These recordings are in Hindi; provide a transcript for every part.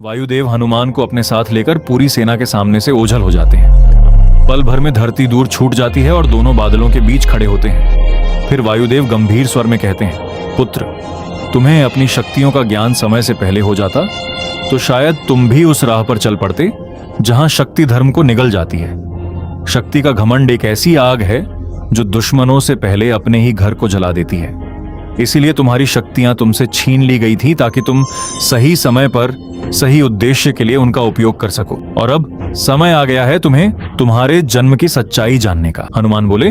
वायुदेव हनुमान को अपने साथ लेकर पूरी सेना के सामने से ओझल हो जाते हैं। पल भर में धरती दूर छूट जाती है और दोनों बादलों के बीच खड़े होते हैं। फिर वायुदेव गंभीर स्वर में कहते हैं, पुत्र, तुम्हें अपनी शक्तियों का ज्ञान समय से पहले हो जाता तो शायद तुम भी उस राह पर चल पड़ते जहां शक्ति धर्म को निगल जाती है। शक्ति का घमंड एक ऐसी आग है जो दुश्मनों से पहले अपने ही घर को जला देती है। इसीलिए तुम्हारी शक्तियां तुमसे छीन ली गई थी ताकि तुम सही समय पर सही उद्देश्य के लिए उनका उपयोग कर सको। और अब समय आ गया है तुम्हें तुम्हारे जन्म की सच्चाई जानने का। हनुमान बोले,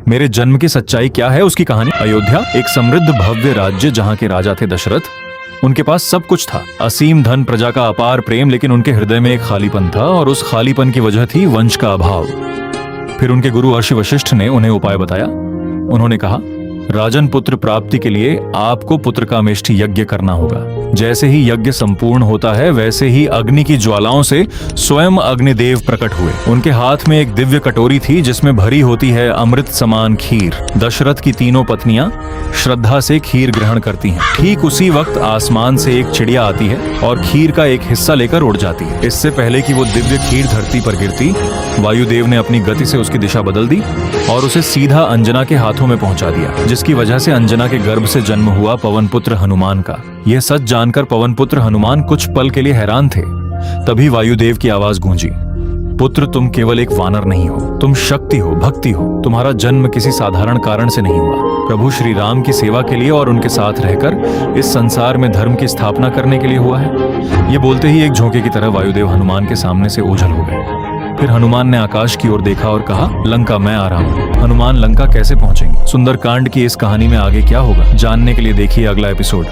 मेरे जन्म की सच्चाई क्या है? उसकी कहानी। अयोध्या एक समृद्ध भव्य राज्य जहां के राजा थे दशरथ। उनके पास सब कुछ था, असीम धन, प्रजा का अपार प्रेम, लेकिन उनके हृदय में एक खालीपन था और उस खालीपन की वजह थी वंश का अभाव। फिर उनके गुरु ऋषि वशिष्ठ ने उन्हें उपाय बताया। उन्होंने कहा, राजन पुत्र प्राप्ति के लिए आपको पुत्र का मेष्ठी यज्ञ करना होगा। जैसे ही यज्ञ संपूर्ण होता है वैसे ही अग्नि की ज्वालाओं से स्वयं अग्निदेव प्रकट हुए। उनके हाथ में एक दिव्य कटोरी थी जिसमें भरी होती है अमृत समान खीर। दशरथ की तीनों पत्नियां श्रद्धा से खीर ग्रहण करती हैं। ठीक उसी वक्त आसमान से एक चिड़िया आती है और खीर का एक हिस्सा लेकर उड़ जाती है। इससे पहले कि वो दिव्य खीर धरती पर गिरती, वायुदेव ने अपनी गति से उसकी दिशा बदल दी और उसे सीधा अंजना के हाथों में पहुंचा दिया, जिसकी वजह से अंजना के गर्भ से जन्म हुआ पवन पुत्र हनुमान का। यह सच जानकर पवन पुत्र हनुमान कुछ पल के लिए हैरान थे। तभी वायुदेव की आवाज गूंजी, पुत्र, तुम केवल एक वानर नहीं हो, तुम शक्ति हो, भक्ति हो। तुम्हारा जन्म किसी साधारण कारण से नहीं हुआ, प्रभु श्री राम की सेवा के लिए और उनके साथ रहकर इस संसार में धर्म की स्थापना करने के लिए हुआ है। ये बोलते ही एक झोंके की तरह वायुदेव हनुमान के सामने से ओझल हो गए। फिर हनुमान ने आकाश की ओर देखा और कहा, लंका मैं आ रहा हूँ। हनुमान लंका कैसे पहुंचेंगे? सुंदरकांड की इस कहानी में आगे क्या होगा, जानने के लिए देखिए अगला एपिसोड।